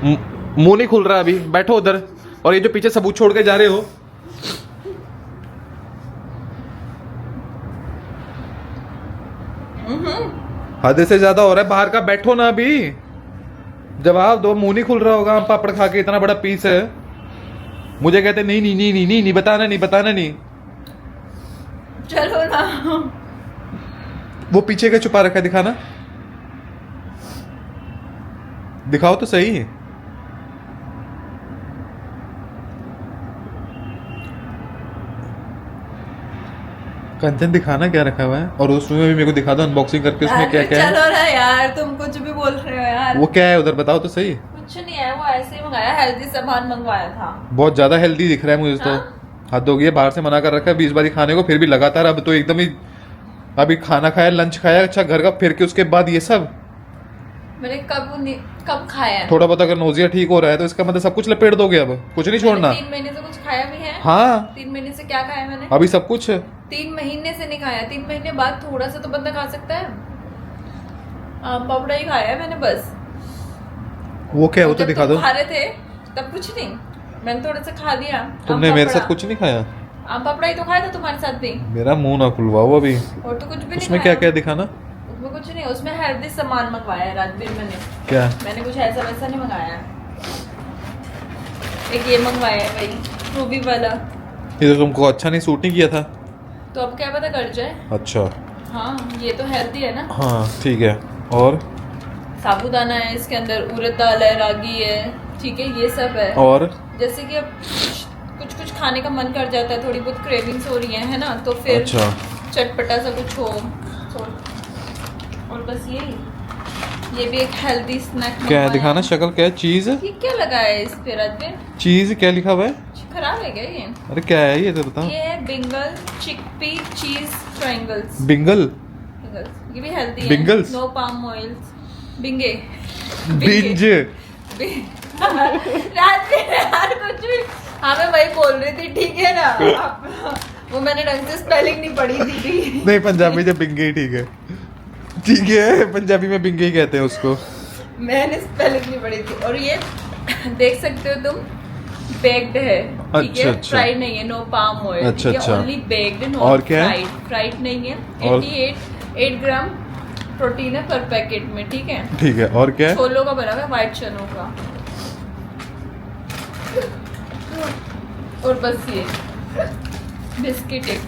मुंह नहीं खुल रहा अभी, बैठो उधर। और ये जो पीछे सबूत छोड़ के जा रहे हो, हद से ज्यादा हो रहा है बाहर का, बैठो ना अभी, जवाब दो। मुंह नहीं खुल रहा होगा आम पापड़ खा के, इतना बड़ा पीस है। मुझे कहते नहीं नहीं नहीं नहीं नहीं, नहीं बताना नहीं, बताना नहीं। चलो ना। वो पीछे का छुपा रखा है, दिखाना, दिखाओ तो सही। कंचन दिखाना क्या रखा हुआ है, और उसमें भी मेरे को दिखा दो अनबॉक्सिंग करके उसमें क्या क्या है। चलो ना यार, तुम कुछ भी बोल रहे हो यार। वो क्या है उधर, बताओ तो सही। कुछ नहीं है, वो ऐसे ही मंगाया, हेल्दी सामान मंगवाया था। बहुत ज्यादा हेल्दी दिख रहा है मुझे तो। हाँ? हद हो गई है, बाहर से मना कर रखा है 20 बारी खाने को, फिर भी लगातार। अब तो एकदम ही, अभी खाना खाया, लंच खाया, अच्छा घर का, फिर के उसके बाद ये सब। मैंने कब खाया है? थोड़ा बहुत अगर नोजिया ठीक हो रहा है तो इसका मतलब सब कुछ लपेट दोगे, अब कुछ नहीं छोड़ना। 3 महीने से कुछ खाया भी है? हाँ 3 महीने से क्या खाया मैंने? अभी सब कुछ। 3 महीने से नहीं खाया, 3 महीने बाद थोड़ा सा तो बंदा खा सकता है। आम पापड़ा ही खाया है मैंने बस। वो क्या है वो तो दिखा दो। खा रहे थे तब कुछ नहीं, मैंने थोड़ा सा खा लिया। तुमने मेरे साथ कुछ नहीं खाया? आम पापड़ा ही तो खाया था तुम्हारे साथ भी। मेरा मुंह ना खुलवाओ अभी। और तो कुछ भी नहीं उसमें क्या क्या दिखाना। उसमें कुछ नहीं, उसमें हेल्दी सामान मंगवाया है राजवीर मैंने। क्या? मैंने कुछ ऐसा वैसा नहीं मंगाया। एक ये मंगवाया है भाई, रूबी वाला। ये तो तुमको अच्छा नहीं सूट नहीं किया था, तो अब क्या पता कर जाए। अच्छा हाँ ये तो हेल्दी है ना। हाँ ठीक है। और साबूदाना है इसके अंदर, उड़द दाल है, रागी है, ठीक है, ये सब है। और जैसे कि अब कुछ कुछ खाने का मन कर जाता है, थोड़ी बहुत क्रेविंग्स हो रही है ना, तो फिर अच्छा चटपटा सा कुछ हो। और बस ये भी एक हेल्दी स्नैक। क्या है दिखाना, शक्ल क्या है, चीज? ये क्या लगा है इस पे राजवीर? चीज क्या लिखा हुआ है? खराब है क्या ये? अरे क्या है ये तो बताओ। ये है बिंगल चिकपी चीज ट्रायंगल्स। बिंगल? ये भी हेल्दी है। बिंगल्स? No palm oils. बिंगे बिंज? राजवीर यार कुछ भी। हाँ मैं वही बोल रही थी, ठीक है ना। वो मैंने ढंग से स्पेलिंग नहीं पढ़ी थी। नहीं पंजाबी में बिंगे ही ठीक है, ठीक है, पंजाबी में बिंगे ही कहते हैं उसको। मैंने स्पेलिंग नहीं पढ़ी थी। और ये देख सकते हो तुम, बेक्ड है, ठीक अच्छा, है, अच्छा। फ्राइड नहीं है, नो पाम ऑयल, अच्छा, अच्छा। ओनली बेक्ड, नो और क्या है? फ्राइड नहीं है। और? 8 ग्राम प्रोटीन है पर पैकेट में, ठीक है। ठीक है, और क्या है? छोलों का बना हुआ है, व्हाइट चनों का। और बस ये बिस्किट एक,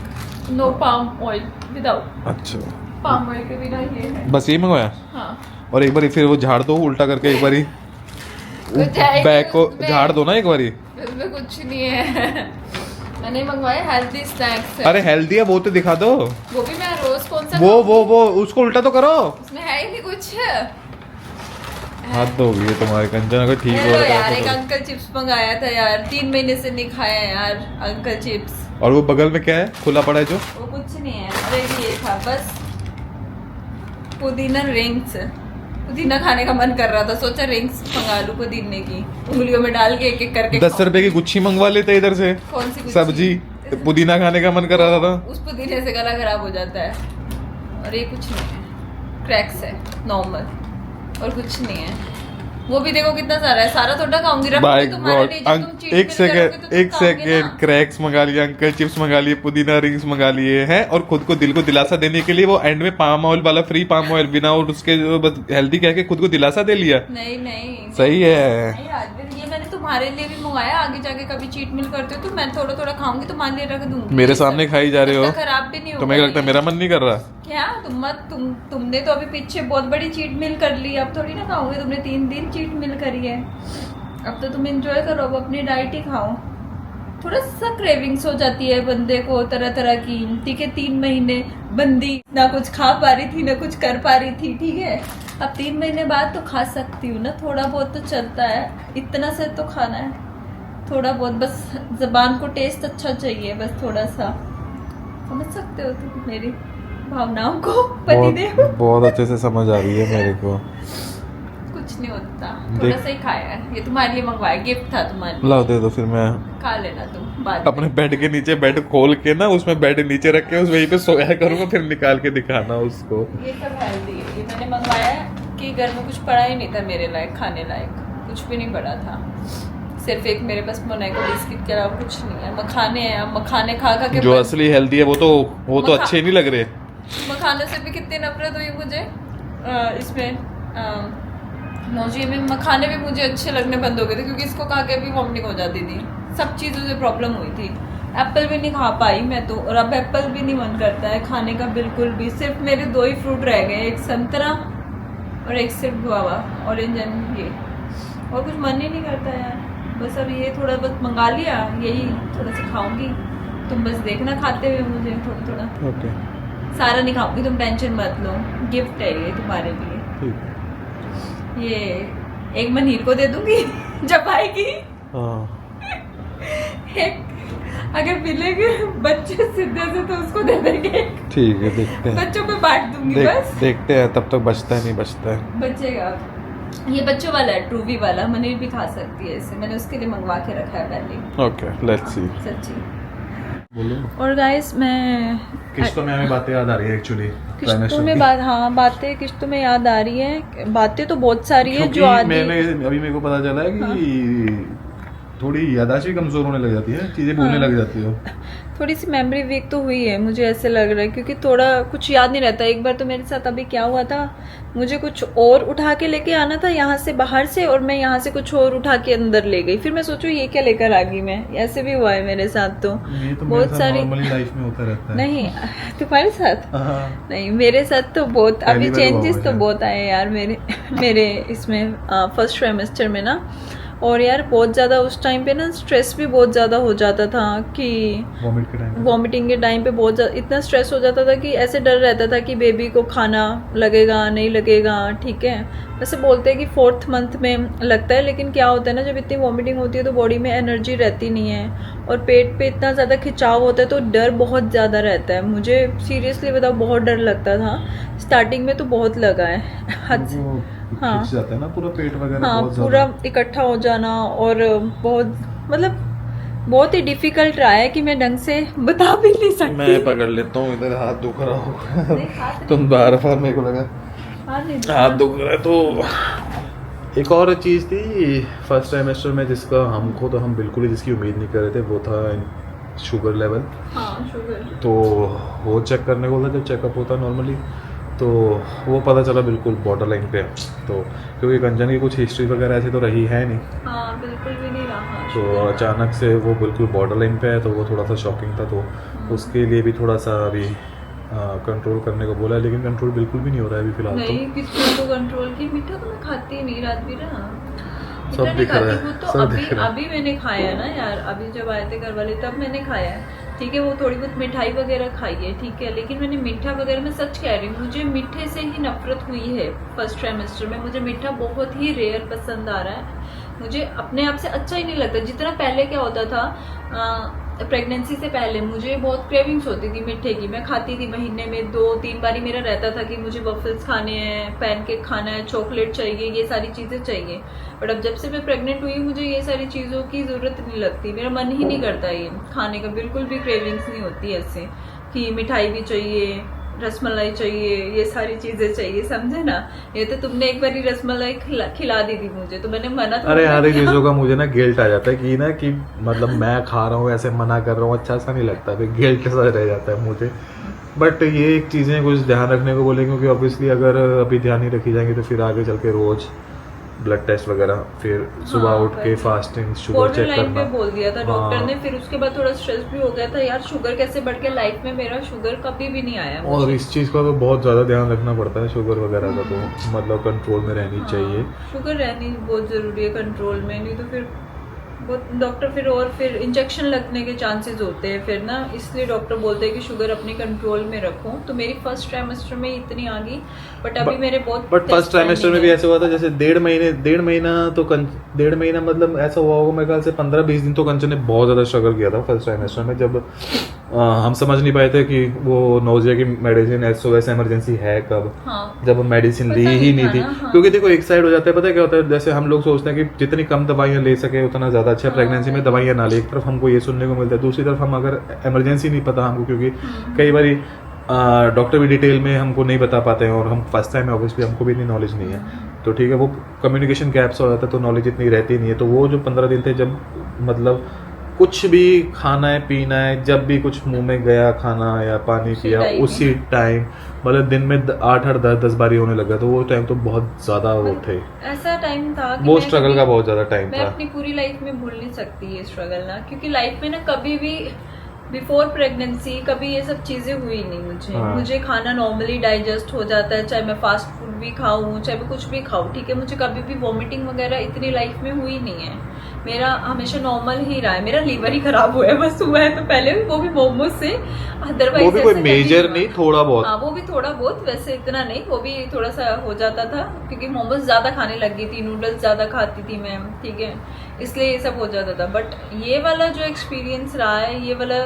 नो पाम ऑयल, विदाउट अच्छा पाम ऑयल के बिना ये है। बस यही मंगवाया? हाँ और एक बारी फिर वो झाड़ दो उल्टा करके, एक बारी बैग को झाड़ दो ना एक बारी। इसमें कुछ नहीं है। मैंने मंगवाया हेल्दी स्नैक्स है। अरे हेल्दी है वो तो दिखा दो। वो भी मैं रोज कौन सा वो उसको उल्टा तो करो। उसमें है ही नहीं कुछ। हाथ धो गई तुम्हारे कंचन, अगर ठीक हो हेलो रहा यार, एक है अंकल चिप्स मंगाया था यार, 3 महीने से नहीं खाया यार अंकल चिप्स। और वो बगल में क्या है खुला पड़ा है जो? वो कुछ नहीं है, अरे ये था बस पुदीना रिंग्स। पुदीना खाने का मन कर रहा था, सोचा रिंग्स मंगा लूं पुदीने की, उंगलियों में डाल के एक एक करके 10 रुपए की गुच्छी मंगवा लेते इधर से। कौन सी गुच्छी? सब्जी, पुदीना खाने का मन कर रहा था। उस पुदीने से गला खराब हो जाता है। और ये कुछ नहीं है, क्रैक्स है नॉर्मल, और कुछ नहीं है। वो भी देखो कितना सारा है, सारा थोड़ा खाऊंगी, बाय तुम्हारे गॉड। लिए जब तुम चीट एक मील करोगे तो तुम एक खाओगे सेकेंड, ना। क्रैक्स मंगा लिए, अंकल चिप्स मंगा लिए, पुदीना रिंग्स मंगा लिए हैं, और खुद को दिल को दिलासा देने के लिए वो एंड में पाम ऑयल वाला, फ्री पाम ऑयल बिना, और उसके बस हेल्दी कह के खुद को दिलासा दे लिया। नहीं नहीं सही है। नहीं राजवीर, ये मैंने तुम्हारे लिए भी मंगाया, आगे जाके कभी चीट मिल करते हो तो मैं थोड़ा थोड़ा खाऊंगी, तुम्हारे लिए रख दूंगी। मेरे सामने खाई जा रहे हो, खराब भी नहीं होगा। तुम्हें लगता है मेरा मन नहीं कर रहा? क्या तुमने तो अभी पीछे बहुत बड़ी चीट मिल कर ली, अब थोड़ी ना खाओगे, तुमने 3 दिन चीट मिल करी है। अब तो तुम एंजॉय करो, अब अपनी डाइट ही खाओ। थोड़ा सा क्रेविंग्स हो जाती है बंदे को तरह तरह की, ठीक है। 3 महीने बंदी ना कुछ खा पा रही थी ना कुछ कर पा रही थी, ठीक है। अब 3 महीने बाद तो खा सकती हूँ ना, थोड़ा बहुत तो चलता है, इतना से तो खाना है थोड़ा बहुत, बस जबान को टेस्ट अच्छा चाहिए, बस थोड़ा सा। समझ सकते हो तुम मेरी भावनाओं को, पतिदेव? बहुत अच्छे से समझ आ रही है मेरे को। कुछ नहीं होता, थोड़ा सा ही खाया है, ये तुम्हारे लिए मंगवाया, गिफ्ट था तुम्हारे लिए। लाओ दे दो फिर, मैं खा लेना तुम बाद अपने बेड के नीचे, बेड खोल के ना उसमें बेड नीचे रख के उस वहीं पे सोया करूंगा, फिर निकाल के दिखाना उसको। ये सब हेल्दी है, ये मैंने मंगवाया है कि घर में कुछ पड़ा ही नहीं था मेरे लायक, खाने लायक। कुछ भी नहीं पड़ा था, सिर्फ एक मेरे पास मोनाको बिस्किट के अलावा कुछ नहीं है। मखाने हैं, मखाने खा खा के जो असली हेल्दी है वो तो अच्छे नहीं लग रहे। मखानों से भी कितनी नफरत हुई मुझे। इसमें नौजी में मखाने भी मुझे अच्छे लगने बंद हो गए थे, क्योंकि इसको खा के भी वॉमिटिंग हो जाती थी, सब चीज़ों से प्रॉब्लम हुई थी। एप्पल भी नहीं खा पाई मैं तो, और अब एप्पल भी नहीं मन करता है खाने का बिल्कुल भी। सिर्फ मेरे 2 ही फ्रूट रह गए, एक संतरा और एक सिर्फ गुआवा, ऑरेंज एंड ये, और कुछ मन ही नहीं करता यार। बस अब ये थोड़ा बहुत मंगा लिया, यही थोड़ा सा खाऊंगी, तुम बस देखना खाते हुए मुझे थोड़ा थोड़ा। ओके, सारा नहीं खाऊंगी, तुम टेंशन मत लो, गिफ्ट है ये तुम्हारे लिए। ये एक मनीर को दे दूंगी जब आएगी। एक अगर मिलेंगे बच्चे सीधे से तो उसको दे देंगे। ठीक है, देखते हैं, बच्चों पे बांट दूंगी बस। देखते हैं, तब तक बचता है नहीं बचता है। बचेगा। ये बच्चों वाला है, ट्रूवी वाला, मनीर भी खा सकती है इसे, मैंने उसके लिए मंगवा के रखा है पहले। Okay, let's see. सच्ची। बोलो। और गाइस मैं किश्तों में हमें बातें याद आ रही है एक्चुअली। किश्तों में बातें किश्तों में याद आ रही है। बातें तो बहुत सारी है जो आदमी, अभी मेरे को पता चला है कि थोड़ी याददाश्त भी कमजोर होने लग जाती है, चीजें भूलने लग जाती हो। थोड़ी सी मेमोरी वीक तो हुई है, मुझे ऐसे लग रहा है, क्योंकि थोड़ा कुछ याद नहीं रहता। एक बार तो मेरे साथ अभी क्या हुआ था, मुझे कुछ और उठा के लेके आना था यहाँ से बाहर से, और मैं यहाँ से कुछ और उठा के अंदर ले गई। फिर मैं सोचूं ये क्या लेकर आ गई मैं, ऐसे भी हुआ है मेरे साथ। तो ये तो बहुत सारी नॉर्मली लाइफ में होता रहता है। नहीं तुम्हारे साथ नहीं, मेरे साथ तो बहुत अभी चेंजेस तो बहुत आए यार मेरे इसमें फर्स्ट ट्राइमेस्टर में ना। और यार बहुत ज़्यादा उस टाइम पे ना स्ट्रेस भी बहुत ज़्यादा हो जाता था कि वॉमिटिंग के टाइम पे बहुत ज़्यादा इतना स्ट्रेस हो जाता था कि ऐसे डर रहता था कि बेबी को खाना लगेगा नहीं लगेगा। ठीक है, वैसे बोलते हैं कि 4th मंथ में लगता है, लेकिन क्या होता है ना, जब इतनी वॉमिटिंग होती है तो बॉडी में एनर्जी रहती नहीं है, और पेट पे इतना ज़्यादा खिंचाव होता है, तो डर बहुत ज़्यादा रहता है। मुझे सीरियसली बताओ बहुत डर लगता था, स्टार्टिंग में तो बहुत लगा है। हाँ जाता है ना पूरा पेट वगैरह, हाँ पूरा इकट्ठा हो जाना, और बहुत मतलब बहुत ही डिफिकल्ट रहा है कि मैं ढंग से बता भी नहीं सकती। मैं पकड़ लेता हूँ, इधर हाथ दुख रहा हो तुम बार मेरे को लगा हाथ दुख रहा है। तो एक और चीज़ थी फर्स्ट ट्राइमेस्टर में जिसका हम बिल्कुल ही जिसकी उम्मीद नहीं कर रहे थे, वो था शुगर लेवल। हाँ शुगर। तो वो चेक करने को बोला, जब चेकअप होता नॉर्मली, तो वो पता चला बिल्कुल बॉर्डर लाइन पे। तो क्योंकि कंचन की कुछ हिस्ट्री वगैरह ऐसी तो रही है नहीं, हाँ बिल्कुल भी नहीं रहा। तो अचानक से वो बिल्कुल बॉर्डर लाइन पे है, तो वो थोड़ा सा शॉकिंग था। तो उसके लिए भी थोड़ा सा अभी कंट्रोल करने को बोला है, लेकिन कंट्रोल बिल्कुल भी नहीं हो रहा है अभी फिलहाल। नहीं किसको तो कंट्रोल की, मीठा तो मैं खाती नहीं रात भी ना, सब दिख रहा है, वो तो अभी मैंने खाया है ना यार, अभी जब आए थे घर वाले तब मैंने खाया है। ठीक है, वो थोड़ी बहुत मिठाई वगैरह खाई है, ठीक है, लेकिन मैंने मीठा वगैरह, मैं सच कह रही हूँ, मुझे मीठे से ही नफरत हुई है फर्स्ट ट्राइमेस्टर में। मुझे मीठा बहुत ही रेयर पसंद आ रहा है, मुझे अपने आप से अच्छा ही नहीं लगता। जितना पहले क्या होता था प्रेगनेंसी से पहले, मुझे बहुत क्रेविंग्स होती थी मीठे की, मैं खाती थी, महीने में 2-3 बारी मेरा रहता था कि मुझे वफल्स खाने हैं, पैनकेक खाना है, चॉकलेट चाहिए, ये सारी चीज़ें चाहिए। बट अब जब से मैं प्रेग्नेंट हुई, मुझे ये सारी चीज़ों की ज़रूरत नहीं लगती, मेरा मन ही नहीं करता ये खाने का, बिल्कुल भी क्रेविंग्स नहीं होती ऐसे कि मिठाई भी चाहिए, रसमलाई चाहिए, ये सारी चीजें चाहिए, समझे ना। ये तो तुमने एक बार रसमलाई खिला दी थी मुझे, तो मैंने मना। अरे यार चीजों का मुझे ना गिल्ट आ जाता है कि ना कि मतलब मैं खा रहा हूँ ऐसे मना कर रहा हूँ, अच्छा सा नहीं लगता, फिर गिल्ट सा रह जाता है मुझे। बट ये एक चीज़ें कुछ ध्यान रखने को बोले, क्योंकि ऑब्वियसली अगर अभी ध्यान नहीं रखी जाएंगी तो फिर आगे चल के रोज ब्लड टेस्ट वगैरह, फिर सुबह उठ के फास्टिंग शुगर चेक करना पे बोल दिया था डॉक्टर ने। फिर उसके बाद थोड़ा स्ट्रेस भी हो गया था यार, शुगर कैसे बढ़ के लाइफ में मेरा शुगर कभी भी नहीं आया। और इस चीज़ का तो बहुत ज़्यादा ध्यान रखना पड़ता है, शुगर वगैरह का तो मतलब कंट्रोल में रहनी चाहिए। शुगर रहनी बहुत ज़रूरी है कंट्रोल में, नहीं तो फिर डॉक्टर फिर इंजेक्शन लगने के चांसेस होते हैं फिर ना, इसलिए डॉक्टर बोलते हैं कि शुगर अपने कंट्रोल में रखो। तो मेरी फर्स्ट ट्राइमेस्टर में इतनी आ गई, बट अभी मेरे बहुत बट फर्स्ट ट्राइमेस्टर में भी ऐसा हुआ था जैसे 1.5 महीना मतलब ऐसा हुआ होगा मेरे ख्याल से 15-20 दिन तो कंचन ने बहुत ज़्यादा स्ट्रगल किया था फर्स्ट ट्राइमेस्टर में, जब हम समझ नहीं पाए थे कि वो नोजिया की मेडिसिन SOS इमरजेंसी है कब। जब मेडिसिन ली ही नहीं थी, क्योंकि देखो एक साइड हो जाता है, पता है क्या होता है, जैसे हम लोग सोचते हैं कि जितनी कम दवाइयाँ ले सके उतना ज़्यादा अच्छा, प्रेगनेंसी में दवाइयाँ ना ले। एक तरफ हमको ये सुनने को मिलता है, दूसरी तरफ हम अगर इमरजेंसी नहीं पता हमको, क्योंकि कई बार डॉक्टर भी डिटेल में हमको नहीं बता पाते हैं और हम फर्स्ट टाइम है, ऑब्वियसली हमको भी इतनी नॉलेज नहीं है, तो ठीक है वो कम्युनिकेशन गैप्स हो जाता है तो नॉलेज इतनी रहती नहीं है। तो वो जो 15 दिन थे जब मतलब कुछ भी खाना है पीना है, जब भी कुछ मुंह में गया खाना या पानी पिया उसी टाइम मतलब दिन में 8-10 बारी होने लगा, तो वो टाइम तो बहुत ज़्यादा वो थे, ऐसा टाइम था कि वो स्ट्रगल का बहुत ज़्यादा टाइम मैं था। अपनी पूरी लाइफ में भूल नहीं सकती ये स्ट्रगल ना, क्योंकि लाइफ में ना कभी भी बिफोर प्रेगनेंसी कभी ये सब चीजें हुई नहीं मुझे। हाँ। मुझे खाना नॉर्मली डाइजेस्ट हो जाता है, चाहे मैं फास्ट फूड भी खाऊं चाहे मैं कुछ भी खाऊं, ठीक है। मुझे कभी भी वॉमिटिंग वगैरह इतनी लाइफ में हुई नहीं है, मेरा हमेशा नॉर्मल ही रहा है। मेरा लीवर ही खराब हुआ है, बस हुआ है तो पहले वो भी मोमोज से, अदरवाइज वो भी कोई मेजर नहीं, थोड़ा बहुत। हाँ वो भी थोड़ा बहुत, वैसे इतना नहीं, वो भी थोड़ा सा हो जाता था क्योंकि मोमोज ज्यादा खाने लग गई थी, नूडल्स ज्यादा खाती थी मैं, ठीक है, इसलिए ये सब हो जाता था। बट ये वाला जो एक्सपीरियंस रहा है, ये वाला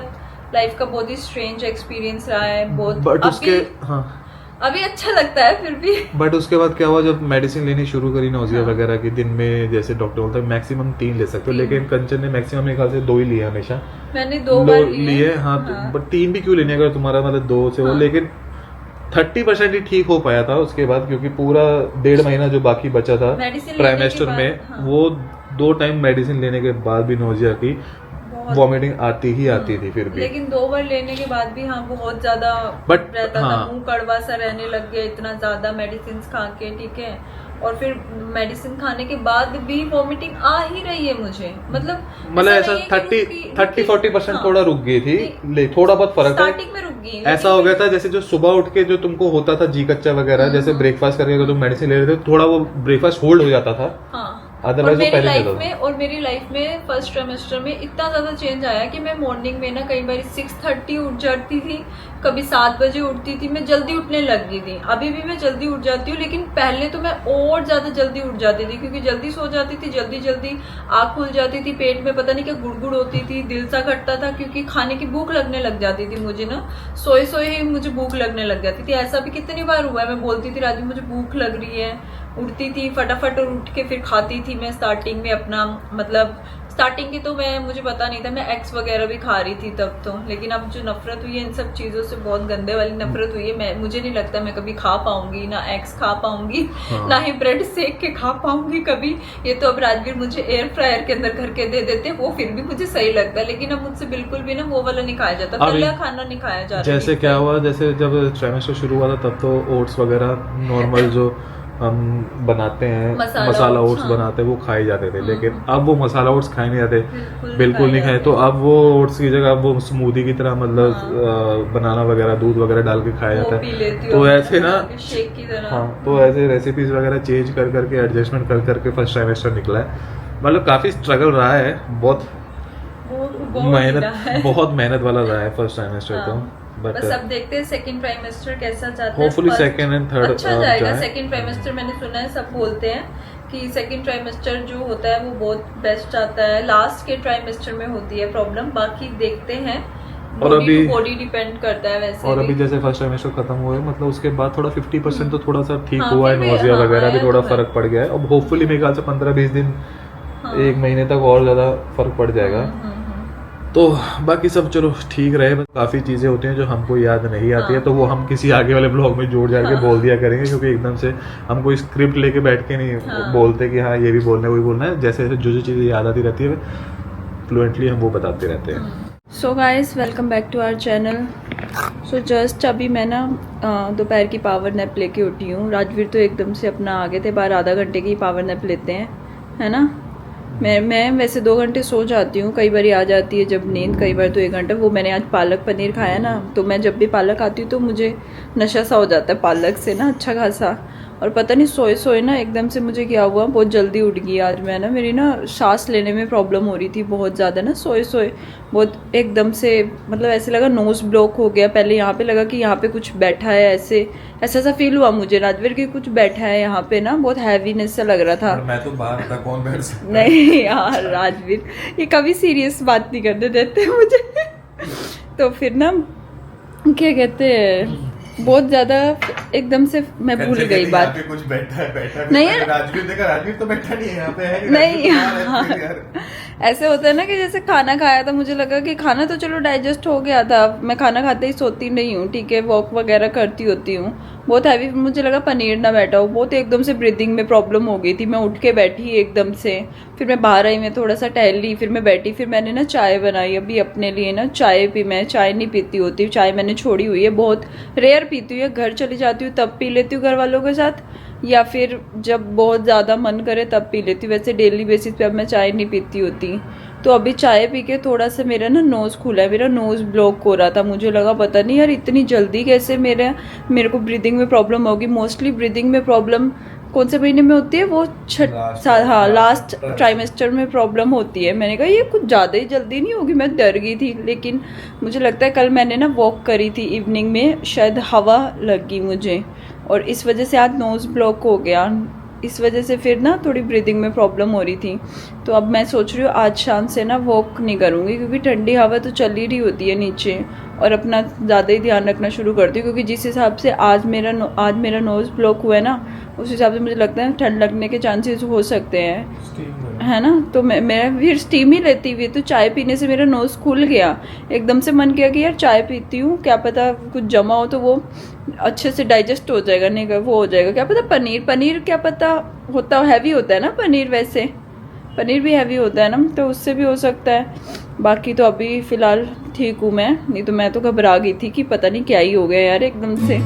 लाइफ का बहुत ही स्ट्रेंज एक्सपीरियंस रहा है बहुत। बट उसके हाँ अभी अच्छा लगता है फिर भी। बट उसके बाद क्या हुआ, जब मेडिसिन लेनी शुरू करी नोजिया वगैरह की, दिन में जैसे डॉक्टर बोलता है मैक्सिमम 3 ले सकते हो, लेकिन कंचन ने मैक्सिमम मेरे ख्याल से 2 ही लिए हमेशा। मैंने 2 बार लिए हाँ, तो 3 भी क्यों लेने अगर तुम्हारा मतलब 2 से हो, लेकिन 30% ही ठीक हो पाया था उसके बाद, क्योंकि पूरा 1.5 महीना जो बाकी बचा था ट्राइमेस्टर में, वो 2 टाइम मेडिसिन लेने के बाद भी नोजिया की वॉमिटिंग आती ही आती थी फिर भी। लेकिन 2 बार लेने के बाद भी हाँ बहुत ज्यादा रहता था, मुंह कड़वा सा रहने लग गया इतना ज्यादा मेडिसिन खा के, ठीक है। और फिर मेडिसिन खाने के बाद भी वॉमिटिंग आ ही रही है मुझे, मतलब ऐसा 30-40% थोड़ा रुक गई थी, थोड़ा बहुत फर्क स्टार्टिंग में रुक गई। ऐसा हो गया था जैसे जो सुबह उठ के जो तुमको होता था जी कच्चा वगैरह, जैसे ब्रेकफास्ट करके अगर तुम मेडिसिन ले रहे थे थोड़ा वो ब्रेकफास्ट होल्ड हो जाता था। हाँ। अदरवाइज और मेरी लाइफ में फर्स्ट ट्राइमेस्टर में इतना ज्यादा चेंज आया कि मैं मॉर्निंग में ना कई बार 6:30 उठ जाती थी, कभी 7 बजे उठती थी, मैं जल्दी उठने लग गई थी। अभी भी मैं जल्दी उठ जाती हूँ, लेकिन पहले तो मैं और ज्यादा जल्दी उठ जाती थी क्योंकि जल्दी सो जाती थी, जल्दी जल्दी आँख खुल जाती थी, पेट में पता नहीं क्या गुड़गुड़ होती थी, दिल सा घटता था क्योंकि खाने की भूख लगने लग जाती थी मुझे ना, सोए सोए ही मुझे भूख लगने लग जाती थी। ऐसा भी कितनी बार हुआ है, मैं बोलती थी राजू मुझे भूख लग रही है, उठती थी फटाफट और उठ के फिर खाती थी मैं। स्टार्टिंग में अपना मतलब स्टार्टिंग की तो मुझे पता नहीं था, मैं एग्स वगैरह भी खा रही थी तब तो, लेकिन अब जो नफरत हुई है इन सब चीजों से, बहुत गंदे वाली नफरत हुई है। मुझे नहीं लगता मैं कभी खा पाऊंगी, ना एग्स खा पाऊंगी, ना ही ब्रेड सेक के खा पाऊंगी कभी। ये तो अब राजवीर मुझे एयर फ्रायर के अंदर घर के दे देते, वो फिर भी मुझे सही लगता है, लेकिन अब मुझसे बिल्कुल भी ना वो वाला नहीं खाया जाता, तला खाना नहीं खाया जाता। जैसे क्या हुआ, जैसे जब ट्राइमेस्टर शुरू हुआ था तब तो ओट्स वगैरह नॉर्मल जो हम बनाते हैं मसाला ओट्स बनाते हैं वो खाए जाते थे, लेकिन अब वो मसाला ओट्स खाए नहीं जाते, बिल्कुल नहीं खाए। तो अब वो ओट्स की जगह अब वो स्मूदी की तरह मतलब बनाना वगैरह दूध वगैरह डाल के खाया जाता है। तो ऐसे ना शेक की तरह, हाँ, तो ऐसे रेसिपीज वगैरह चेंज कर करके एडजस्टमेंट कर करके फर्स्ट ट्राइमेस्टर निकला है। मतलब काफी स्ट्रगल रहा है, बहुत मेहनत वाला रहा है फर्स्ट ट्राइमेस्टर तो। बस अब देखते हैं सेकंड ट्राइमेस्टर कैसा जाता है। होपफुली सेकंड एंड थर्ड अच्छा जाएगा। सेकंड ट्राइमेस्टर मैंने सुना है, सब बोलते हैं कि सेकंड ट्राइमेस्टर जो होता है वो बहुत बेस्ट आता है, लास्ट के ट्राइमेस्टर में होती है प्रॉब्लम, बाकी देखते हैं, और अभी बॉडी डिपेंड करता है वैसे। और अभी जैसे फर्स्ट ट्राइमेस्टर खत्म हुआ है, मतलब उसके बाद थोड़ा 50% तो थोड़ा सा ठीक हुआ है, नोजिया वगैरह भी थोड़ा फर्क पड़ गया है। अब होपफुली मेरे ख्याल से 15-20 दिन 1 महीने तक और ज्यादा फर्क पड़ जाएगा। तो बाकी सब चलो ठीक रहे, बस काफ़ी चीज़ें होती हैं जो हमको याद नहीं आती है, तो वो हम किसी आगे वाले ब्लॉग में जोड़ जाड़ के बोल दिया करेंगे, क्योंकि एकदम से हम कोई स्क्रिप्ट लेके बैठ के नहीं बोलते कि हाँ ये भी बोलना है वही बोलना है। जैसे जैसे जो चीज़ें याद आती रहती है फ्लुएंटली हम वो बताते रहते हैं। So guys welcome back to our channel. So just अभी मैं ना दोपहर की पावर नैप लेके उठी हूँ। राजवीर तो एकदम से अपना आगे थे बाहर, आधा घंटे की पावर नैप लेते हैं, है ना। मैं वैसे 2 घंटे सो जाती हूँ, कई बार आ जाती है जब नींद, कई बार तो 1 घंटा। वो मैंने आज पालक पनीर खाया ना, तो मैं जब भी पालक खाती हूँ तो मुझे नशा सा हो जाता है पालक से ना, अच्छा खासा। और पता नहीं सोए सोए ना एकदम से मुझे क्या हुआ, बहुत जल्दी उठ गई आज मैं ना। मेरी ना सांस लेने में प्रॉब्लम हो रही थी बहुत ज़्यादा ना, सोए सोए बहुत एकदम से, मतलब ऐसे लगा नोज ब्लॉक हो गया। पहले यहाँ पे लगा कि यहाँ पे कुछ बैठा है, ऐसा सा फील हुआ मुझे राजवीर कि कुछ बैठा है यहाँ पे ना, बहुत हैवीनेस सा लग रहा था। मैं तो बाहर था, कौन बैठ सकता? नहीं यार राजवीर, ये कभी सीरियस बात नहीं करने देते मुझे। तो फिर ना क्या कहते हैं, बहुत ज्यादा एकदम से मैं भूल गई बात। पे कुछ बैठा है, नहीं राजवीर देखा, राजवीर तो बैठा नहीं है यहाँ पे, है नहीं यार ऐसे होता है ना कि जैसे खाना खाया था, मुझे लगा कि खाना तो चलो डाइजेस्ट हो गया था, मैं खाना खाते ही सोती नहीं हूँ, ठीक है, वॉक वगैरह करती होती हूँ, बहुत हैवी मुझे लगा पनीर ना बैठा हो, बहुत एकदम से ब्रीदिंग में प्रॉब्लम हो गई थी, मैं उठ के बैठी एकदम से, फिर मैं बाहर आई, मैं थोड़ा सा टहल ली, फिर मैं बैठी, फिर मैंने ना चाय बनाई अभी अपने लिए ना, चाय पी, मैं चाय नहीं पीती होती, चाय मैंने छोड़ी हुई है, बहुत रेयर पीती हूँ, घर चली जाती हूँ तब पी लेती हूँ घर वालों के साथ, या फिर जब बहुत ज़्यादा मन करे तब पी लेती हूँ, वैसे डेली बेसिस पे अब मैं चाय नहीं पीती होती। तो अभी चाय पी के थोड़ा सा मेरा ना नोज़ खुला है, मेरा नोज़ ब्लॉक हो रहा था, मुझे लगा पता नहीं यार इतनी जल्दी कैसे मेरे को ब्रीदिंग में प्रॉब्लम होगी। मोस्टली ब्रीदिंग में प्रॉब्लम कौन से महीने में होती है, वो हाँ लास्ट ट्राइमेस्टर में प्रॉब्लम होती है। मैंने कहा ये कुछ ज़्यादा ही जल्दी नहीं होगी, मैं डर गई थी, लेकिन मुझे लगता है कल मैंने ना वॉक करी थी इवनिंग में, शायद हवा लगी मुझे और इस वजह से आज नोज़ ब्लॉक हो गया, इस वजह से फिर ना थोड़ी ब्रीदिंग में प्रॉब्लम हो रही थी। तो अब मैं सोच रही हूँ आज शाम से ना वॉक नहीं करूँगी, क्योंकि ठंडी हवा तो चल ही रही होती है नीचे, और अपना ज़्यादा ही ध्यान रखना शुरू करती हूँ, क्योंकि जिस हिसाब से आज मेरा नोज़ ब्लॉक हुआ है ना, उस हिसाब से मुझे लगता है ठंड लगने के चांसेस हो सकते हैं, है ना। तो मैं फिर स्टीम ही लेती हुई, तो चाय पीने से मेरा नोज़ खुल गया, एकदम से मन किया कि यार चाय पीती हूँ, क्या पता कुछ जमा हो तो वो अच्छे से डाइजेस्ट हो जाएगा, नहीं वो हो जाएगा, क्या पता पनीर क्या पता होता, हैवी होता है ना पनीर, वैसे पनीर भी हैवी होता है ना, तो उससे भी हो सकता है। बाकी तो अभी फ़िलहाल ठीक हूँ मैं, नहीं तो मैं तो घबरा गई थी कि पता नहीं क्या ही हो गया यार एकदम से।